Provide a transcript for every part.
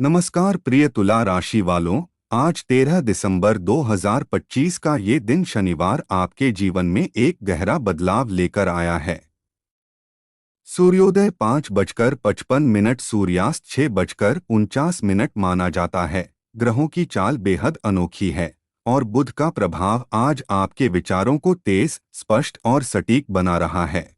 नमस्कार प्रिय तुला राशि वालों। आज 13 दिसंबर 2025 का ये दिन शनिवार आपके जीवन में एक गहरा बदलाव लेकर आया है। सूर्योदय 5:55, सूर्यास्त 6:49 माना जाता है। ग्रहों की चाल बेहद अनोखी है और बुध का प्रभाव आज आपके विचारों को तेज, स्पष्ट और सटीक बना रहा है।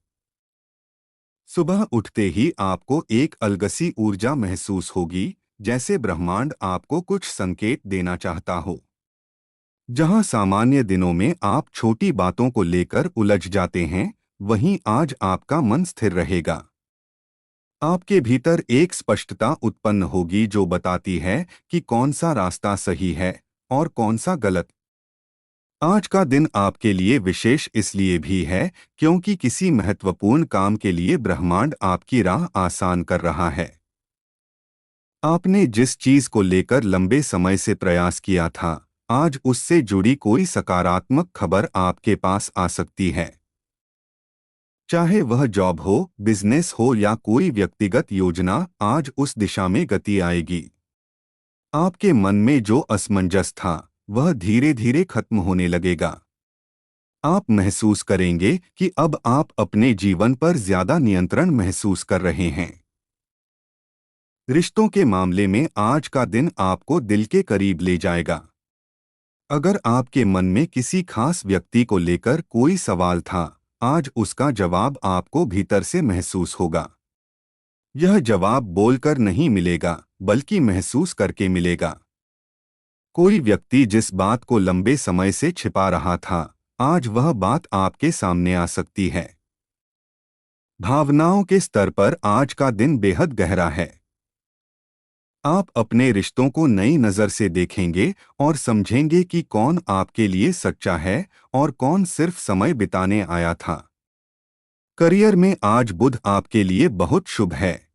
सुबह उठते ही आपको एक अलगसी ऊर्जा महसूस होगी, जैसे ब्रह्मांड आपको कुछ संकेत देना चाहता हो। जहां सामान्य दिनों में आप छोटी बातों को लेकर उलझ जाते हैं, वहीं आज आपका मन स्थिर रहेगा। आपके भीतर एक स्पष्टता उत्पन्न होगी जो बताती है कि कौन सा रास्ता सही है और कौन सा गलत। आज का दिन आपके लिए विशेष इसलिए भी है क्योंकि किसी महत्वपूर्ण काम के लिए ब्रह्मांड आपकी राह आसान कर रहा है। आपने जिस चीज को लेकर लंबे समय से प्रयास किया था, आज उससे जुड़ी कोई सकारात्मक खबर आपके पास आ सकती है। चाहे वह जॉब हो, बिजनेस हो या कोई व्यक्तिगत योजना, आज उस दिशा में गति आएगी। आपके मन में जो असमंजस था, वह धीरे धीरे खत्म होने लगेगा। आप महसूस करेंगे कि अब आप अपने जीवन पर ज्यादा नियंत्रण महसूस कर रहे हैं। रिश्तों के मामले में आज का दिन आपको दिल के करीब ले जाएगा। अगर आपके मन में किसी खास व्यक्ति को लेकर कोई सवाल था, आज उसका जवाब आपको भीतर से महसूस होगा। यह जवाब बोलकर नहीं मिलेगा, बल्कि महसूस करके मिलेगा। कोई व्यक्ति जिस बात को लंबे समय से छिपा रहा था, आज वह बात आपके सामने आ सकती है। भावनाओं के स्तर पर आज का दिन बेहद गहरा है। आप अपने रिश्तों को नई नज़र से देखेंगे और समझेंगे कि कौन आपके लिए सच्चा है और कौन सिर्फ समय बिताने आया था। करियर में आज बुध आपके लिए बहुत शुभ है।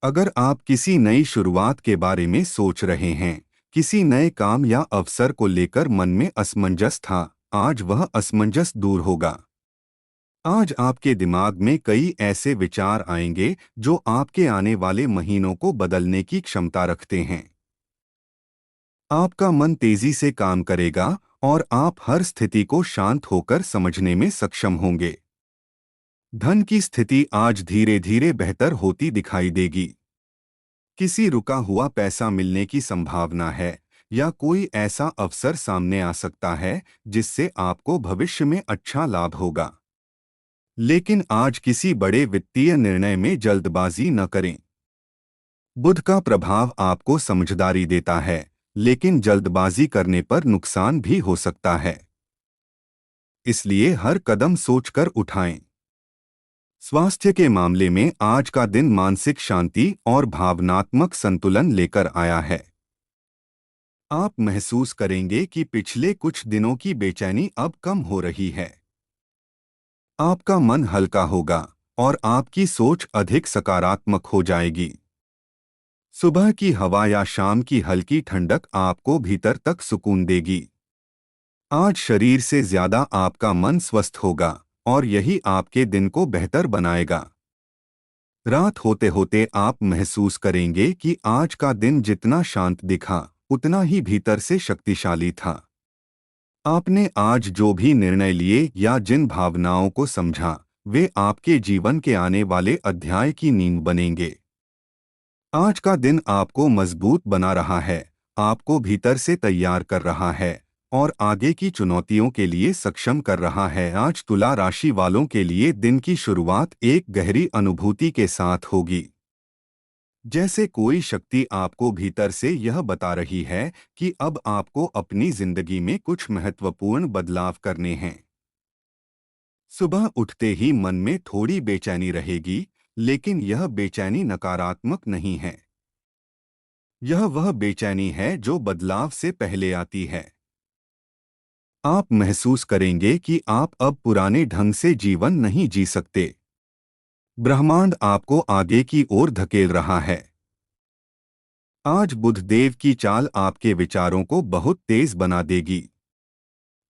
अगर आप किसी नई शुरुआत के बारे में सोच रहे हैं, किसी नए काम या अवसर को लेकर मन में असमंजस था, आज वह असमंजस दूर होगा। आज आपके दिमाग में कई ऐसे विचार आएंगे जो आपके आने वाले महीनों को बदलने की क्षमता रखते हैं। आपका मन तेजी से काम करेगा और आप हर स्थिति को शांत होकर समझने में सक्षम होंगे। धन की स्थिति आज धीरे धीरे बेहतर होती दिखाई देगी। किसी रुका हुआ पैसा मिलने की संभावना है या कोई ऐसा अवसर सामने आ सकता है जिससे आपको भविष्य में अच्छा लाभ होगा। लेकिन आज किसी बड़े वित्तीय निर्णय में जल्दबाजी न करें। बुध का प्रभाव आपको समझदारी देता है, लेकिन जल्दबाजी करने पर नुकसान भी हो सकता है। इसलिए हर कदम सोचकर उठाएं। स्वास्थ्य के मामले में आज का दिन मानसिक शांति और भावनात्मक संतुलन लेकर आया है। आप महसूस करेंगे कि पिछले कुछ दिनों की बेचैनी अब कम हो रही है। आपका मन हल्का होगा और आपकी सोच अधिक सकारात्मक हो जाएगी। सुबह की हवा या शाम की हल्की ठंडक आपको भीतर तक सुकून देगी। आज शरीर से ज्यादा आपका मन स्वस्थ होगा और यही आपके दिन को बेहतर बनाएगा। रात होते होते आप महसूस करेंगे कि आज का दिन जितना शांत दिखा, उतना ही भीतर से शक्तिशाली था। आपने आज जो भी निर्णय लिए या जिन भावनाओं को समझा, वे आपके जीवन के आने वाले अध्याय की नींव बनेंगे। आज का दिन आपको मजबूत बना रहा है, आपको भीतर से तैयार कर रहा है और आगे की चुनौतियों के लिए सक्षम कर रहा है। आज तुला राशि वालों के लिए दिन की शुरुआत एक गहरी अनुभूति के साथ होगी। जैसे कोई शक्ति आपको भीतर से यह बता रही है कि अब आपको अपनी जिंदगी में कुछ महत्वपूर्ण बदलाव करने हैं। सुबह उठते ही मन में थोड़ी बेचैनी रहेगी, लेकिन यह बेचैनी नकारात्मक नहीं है। यह वह बेचैनी है जो बदलाव से पहले आती है। आप महसूस करेंगे कि आप अब पुराने ढंग से जीवन नहीं जी सकते। ब्रह्मांड आपको आगे की ओर धकेल रहा है। आज बुधदेव की चाल आपके विचारों को बहुत तेज बना देगी।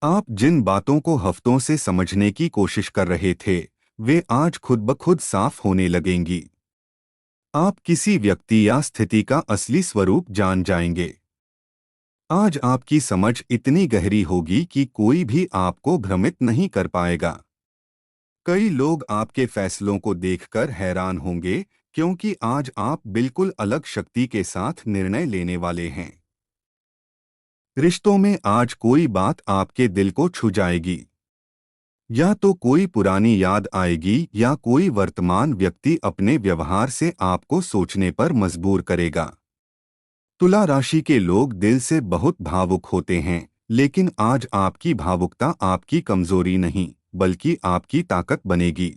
आप जिन बातों को हफ्तों से समझने की कोशिश कर रहे थे, वे आज खुद ब खुद साफ होने लगेंगी। आप किसी व्यक्ति या स्थिति का असली स्वरूप जान जाएंगे। आज आपकी समझ इतनी गहरी होगी कि कोई भी आपको भ्रमित नहीं कर पाएगा। कई लोग आपके फैसलों को देखकर हैरान होंगे, क्योंकि आज आप बिल्कुल अलग शक्ति के साथ निर्णय लेने वाले हैं। रिश्तों में आज कोई बात आपके दिल को छू जाएगी। या तो कोई पुरानी याद आएगी या कोई वर्तमान व्यक्ति अपने व्यवहार से आपको सोचने पर मजबूर करेगा। तुला राशि के लोग दिल से बहुत भावुक होते हैं, लेकिन आज आपकी भावुकता आपकी कमजोरी नहीं, बल्कि आपकी ताकत बनेगी।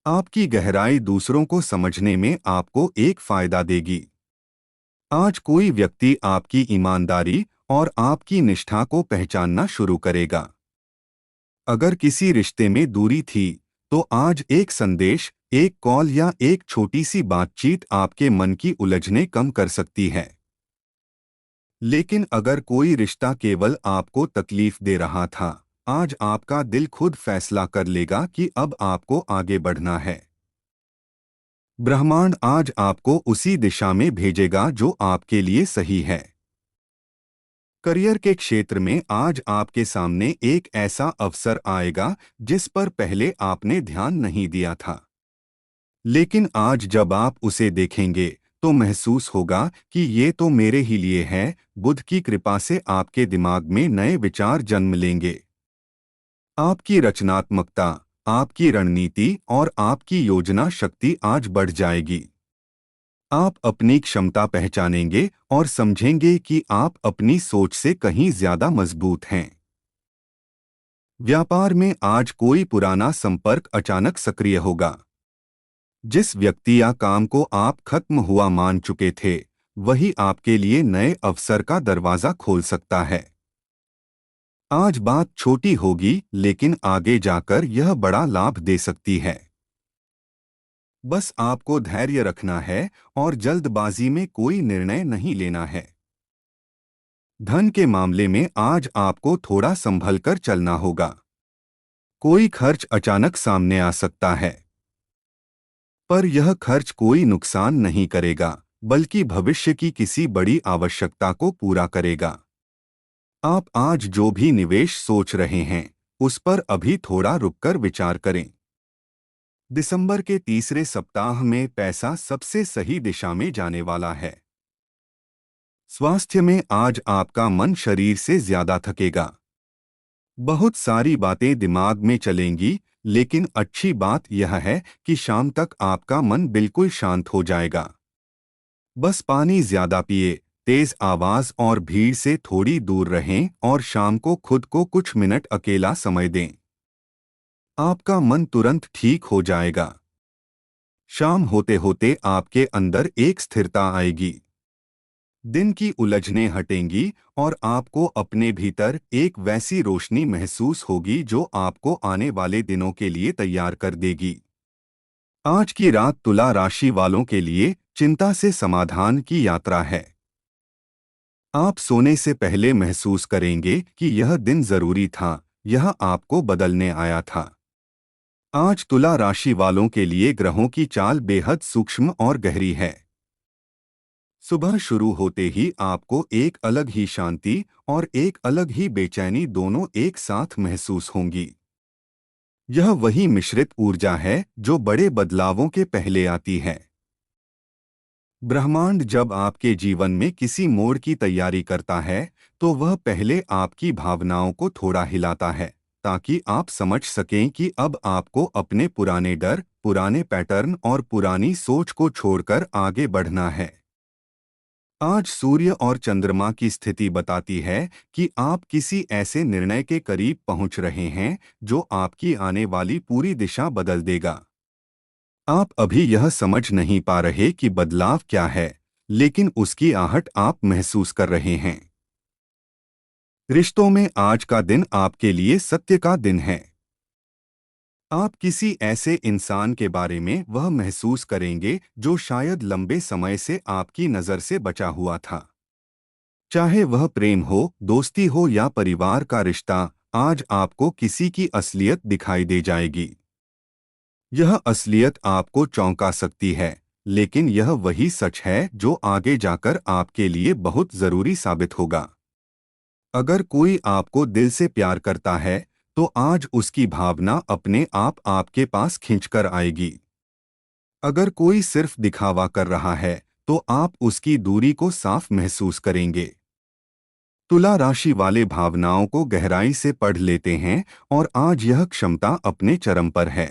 आपकी गहराई दूसरों को समझने में आपको एक फायदा देगी। आज कोई व्यक्ति आपकी ईमानदारी और आपकी निष्ठा को पहचानना शुरू करेगा। अगर किसी रिश्ते में दूरी थी, तो आज एक संदेश, एक कॉल या एक छोटी सी बातचीत आपके मन की उलझने कम कर सकती है। लेकिन अगर कोई रिश्ता केवल आपको तकलीफ दे रहा था, आज आपका दिल खुद फैसला कर लेगा कि अब आपको आगे बढ़ना है। ब्रह्मांड आज आपको उसी दिशा में भेजेगा जो आपके लिए सही है। करियर के क्षेत्र में आज आपके सामने एक ऐसा अवसर आएगा जिस पर पहले आपने ध्यान नहीं दिया था। लेकिन आज जब आप उसे देखेंगे तो महसूस होगा कि ये तो मेरे ही लिए है। बुध की कृपा से आपके दिमाग में नए विचार जन्म लेंगे। आपकी रचनात्मकता, आपकी रणनीति और आपकी योजना शक्ति आज बढ़ जाएगी। आप अपनी क्षमता पहचानेंगे और समझेंगे कि आप अपनी सोच से कहीं ज्यादा मजबूत हैं। व्यापार में आज कोई पुराना संपर्क अचानक सक्रिय होगा। जिस व्यक्ति या काम को आप खत्म हुआ मान चुके थे, वही आपके लिए नए अवसर का दरवाजा खोल सकता है। आज बात छोटी होगी, लेकिन आगे जाकर यह बड़ा लाभ दे सकती है। बस आपको धैर्य रखना है और जल्दबाजी में कोई निर्णय नहीं लेना है। धन के मामले में आज आपको थोड़ा संभल कर चलना होगा। कोई खर्च अचानक सामने आ सकता है, पर यह खर्च कोई नुकसान नहीं करेगा, बल्कि भविष्य की किसी बड़ी आवश्यकता को पूरा करेगा। आप आज जो भी निवेश सोच रहे हैं, उस पर अभी थोड़ा रुककर विचार करें। दिसंबर के तीसरे सप्ताह में पैसा सबसे सही दिशा में जाने वाला है। स्वास्थ्य में आज आपका मन शरीर से ज्यादा थकेगा। बहुत सारी बातें दिमाग में चलेंगी, लेकिन अच्छी बात यह है कि शाम तक आपका मन बिल्कुल शांत हो जाएगा। बस पानी ज्यादा पिए, तेज आवाज और भीड़ से थोड़ी दूर रहें और शाम को खुद को कुछ मिनट अकेला समय दें। आपका मन तुरंत ठीक हो जाएगा। शाम होते होते आपके अंदर एक स्थिरता आएगी। दिन की उलझनें हटेंगी और आपको अपने भीतर एक वैसी रोशनी महसूस होगी जो आपको आने वाले दिनों के लिए तैयार कर देगी। आज की रात तुला राशि वालों के लिए चिंता से समाधान की यात्रा है। आप सोने से पहले महसूस करेंगे कि यह दिन जरूरी था, यह आपको बदलने आया था। आज तुला राशि वालों के लिए ग्रहों की चाल बेहद सूक्ष्म और गहरी है। सुबह शुरू होते ही आपको एक अलग ही शांति और एक अलग ही बेचैनी दोनों एक साथ महसूस होंगी। यह वही मिश्रित ऊर्जा है जो बड़े बदलावों के पहले आती है। ब्रह्मांड जब आपके जीवन में किसी मोड़ की तैयारी करता है, तो वह पहले आपकी भावनाओं को थोड़ा हिलाता है, ताकि आप समझ सकें कि अब आपको अपने पुराने डर, पुराने पैटर्न और पुरानी सोच को छोड़कर आगे बढ़ना है। आज सूर्य और चंद्रमा की स्थिति बताती है कि आप किसी ऐसे निर्णय के करीब पहुंच रहे हैं जो आपकी आने वाली पूरी दिशा बदल देगा। आप अभी यह समझ नहीं पा रहे कि बदलाव क्या है, लेकिन उसकी आहट आप महसूस कर रहे हैं। रिश्तों में आज का दिन आपके लिए सत्य का दिन है। आप किसी ऐसे इंसान के बारे में वह महसूस करेंगे जो शायद लंबे समय से आपकी नज़र से बचा हुआ था। चाहे वह प्रेम हो, दोस्ती हो या परिवार का रिश्ता, आज आपको किसी की असलियत दिखाई दे जाएगी। यह असलियत आपको चौंका सकती है, लेकिन यह वही सच है जो आगे जाकर आपके लिए बहुत जरूरी साबित होगा। अगर कोई आपको दिल से प्यार करता है, तो आज उसकी भावना अपने आप आपके पास खींचकर आएगी। अगर कोई सिर्फ दिखावा कर रहा है, तो आप उसकी दूरी को साफ महसूस करेंगे। तुला राशि वाले भावनाओं को गहराई से पढ़ लेते हैं और आज यह क्षमता अपने चरम पर है।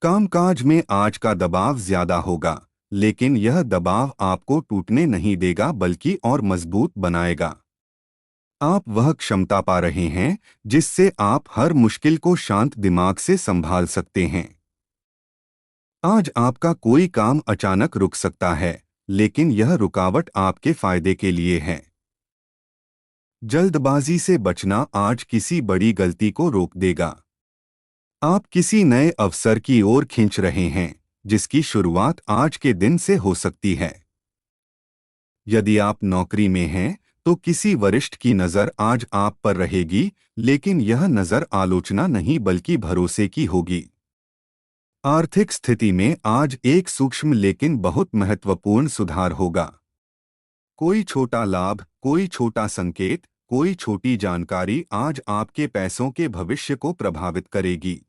कामकाज में आज का दबाव ज्यादा होगा, लेकिन यह दबाव आपको टूटने नहीं देगा बल्कि और मजबूत बनाएगा। आप वह क्षमता पा रहे हैं जिससे आप हर मुश्किल को शांत दिमाग से संभाल सकते हैं। आज आपका कोई काम अचानक रुक सकता है, लेकिन यह रुकावट आपके फायदे के लिए है। जल्दबाजी से बचना आज किसी बड़ी गलती को रोक देगा। आप किसी नए अवसर की ओर खींच रहे हैं, जिसकी शुरुआत आज के दिन से हो सकती है। यदि आप नौकरी में हैं, तो किसी वरिष्ठ की नज़र आज आप पर रहेगी, लेकिन यह नज़र आलोचना नहीं बल्कि भरोसे की होगी। आर्थिक स्थिति में आज एक सूक्ष्म लेकिन बहुत महत्वपूर्ण सुधार होगा। कोई छोटा लाभ, कोई छोटा संकेत, कोई छोटी जानकारी आज आपके पैसों के भविष्य को प्रभावित करेगी।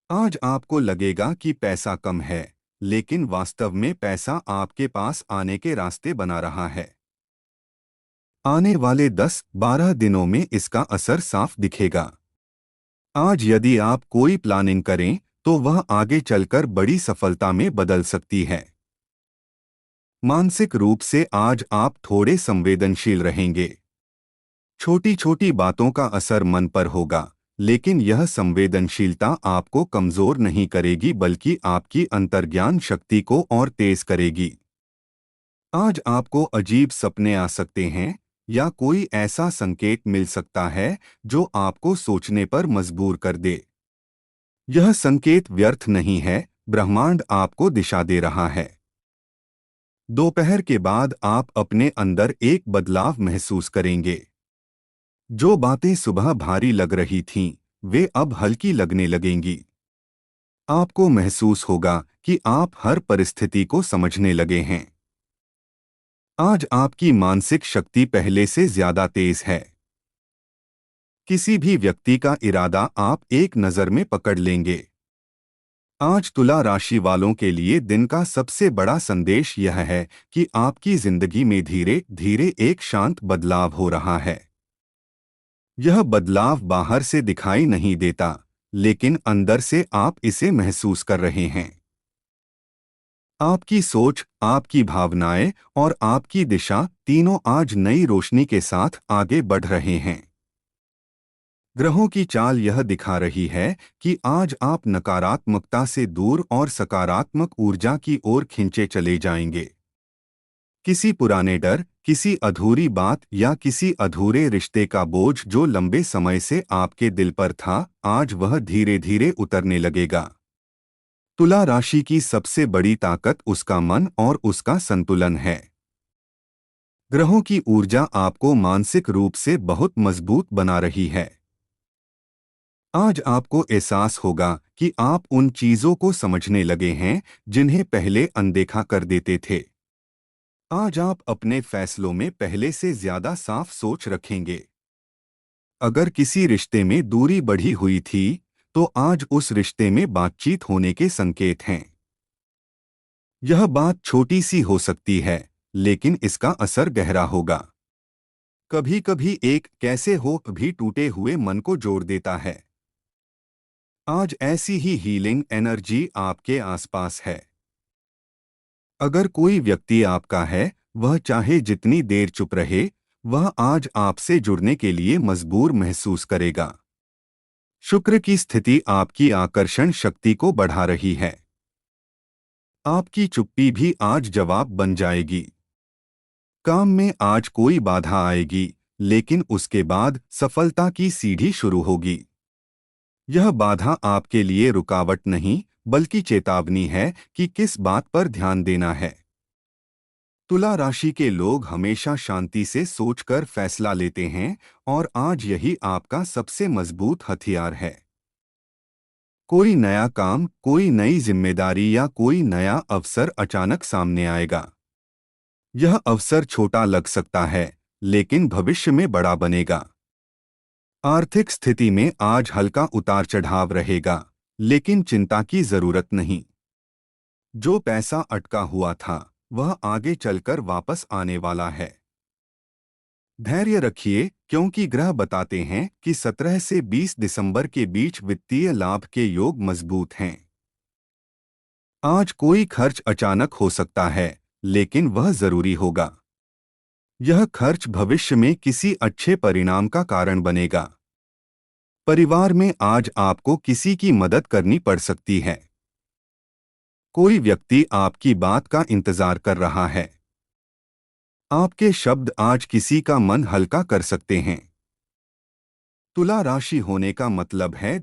आज आपको लगेगा कि पैसा कम है, लेकिन वास्तव में पैसा आपके पास आने के रास्ते बना रहा है। आने वाले 10-12 दिनों में इसका असर साफ दिखेगा। आज यदि आप कोई प्लानिंग करें, तो वह आगे चलकर बड़ी सफलता में बदल सकती है। मानसिक रूप से आज आप थोड़े संवेदनशील रहेंगे। छोटी छोटी बातों का असर मन पर होगा, लेकिन यह संवेदनशीलता आपको कमजोर नहीं करेगी बल्कि आपकी अंतर्ज्ञान शक्ति को और तेज करेगी। आज आपको अजीब सपने आ सकते हैं या कोई ऐसा संकेत मिल सकता है जो आपको सोचने पर मजबूर कर दे। यह संकेत व्यर्थ नहीं है, ब्रह्मांड आपको दिशा दे रहा है। दोपहर के बाद आप अपने अंदर एक बदलाव महसूस करेंगे। जो बातें सुबह भारी लग रही थीं, वे अब हल्की लगने लगेंगी। आपको महसूस होगा कि आप हर परिस्थिति को समझने लगे हैं। आज आपकी मानसिक शक्ति पहले से ज्यादा तेज है। किसी भी व्यक्ति का इरादा आप एक नज़र में पकड़ लेंगे। आज तुला राशि वालों के लिए दिन का सबसे बड़ा संदेश यह है कि आपकी जिंदगी में धीरे धीरे एक शांत बदलाव हो रहा है। यह बदलाव बाहर से दिखाई नहीं देता, लेकिन अंदर से आप इसे महसूस कर रहे हैं। आपकी सोच, आपकी भावनाएं और आपकी दिशा तीनों आज नई रोशनी के साथ आगे बढ़ रहे हैं। ग्रहों की चाल यह दिखा रही है कि आज आप नकारात्मकता से दूर और सकारात्मक ऊर्जा की ओर खींचे चले जाएंगे। किसी पुराने डर, किसी अधूरी बात या किसी अधूरे रिश्ते का बोझ जो लंबे समय से आपके दिल पर था, आज वह धीरे धीरे उतरने लगेगा। तुला राशि की सबसे बड़ी ताकत उसका मन और उसका संतुलन है। ग्रहों की ऊर्जा आपको मानसिक रूप से बहुत मजबूत बना रही है। आज आपको एहसास होगा कि आप उन चीजों को समझने लगे हैं जिन्हें पहले अनदेखा कर देते थे। आज आप अपने फैसलों में पहले से ज्यादा साफ सोच रखेंगे। अगर किसी रिश्ते में दूरी बढ़ी हुई थी, तो आज उस रिश्ते में बातचीत होने के संकेत हैं। यह बात छोटी सी हो सकती है, लेकिन इसका असर गहरा होगा। कभी कभी एक कैसे हो भी टूटे हुए मन को जोड़ देता है। आज ऐसी ही हीलिंग एनर्जी आपके आसपास है। अगर कोई व्यक्ति आपका है, वह चाहे जितनी देर चुप रहे, वह आज आपसे जुड़ने के लिए मजबूर महसूस करेगा। शुक्र की स्थिति आपकी आकर्षण शक्ति को बढ़ा रही है। आपकी चुप्पी भी आज जवाब बन जाएगी। काम में आज कोई बाधा आएगी, लेकिन उसके बाद सफलता की सीढ़ी शुरू होगी। यह बाधा आपके लिए रुकावट नहीं, बल्कि चेतावनी है कि किस बात पर ध्यान देना है। तुला राशि के लोग हमेशा शांति से सोचकर फैसला लेते हैं और आज यही आपका सबसे मजबूत हथियार है। कोई नया काम, कोई नई जिम्मेदारी या कोई नया अवसर अचानक सामने आएगा। यह अवसर छोटा लग सकता है, लेकिन भविष्य में बड़ा बनेगा। आर्थिक स्थिति में आज हल्का उतार चढ़ाव रहेगा, लेकिन चिंता की जरूरत नहीं। जो पैसा अटका हुआ था, वह आगे चलकर वापस आने वाला है। धैर्य रखिए, क्योंकि ग्रह बताते हैं कि 17 से 20 दिसंबर के बीच वित्तीय लाभ के योग मजबूत हैं। आज कोई खर्च अचानक हो सकता है, लेकिन वह जरूरी होगा। यह खर्च भविष्य में किसी अच्छे परिणाम का कारण बनेगा। परिवार में आज आपको किसी की मदद करनी पड़ सकती है। कोई व्यक्ति आपकी बात का इंतजार कर रहा है। आपके शब्द आज किसी का मन हल्का कर सकते हैं। तुला राशि होने का मतलब है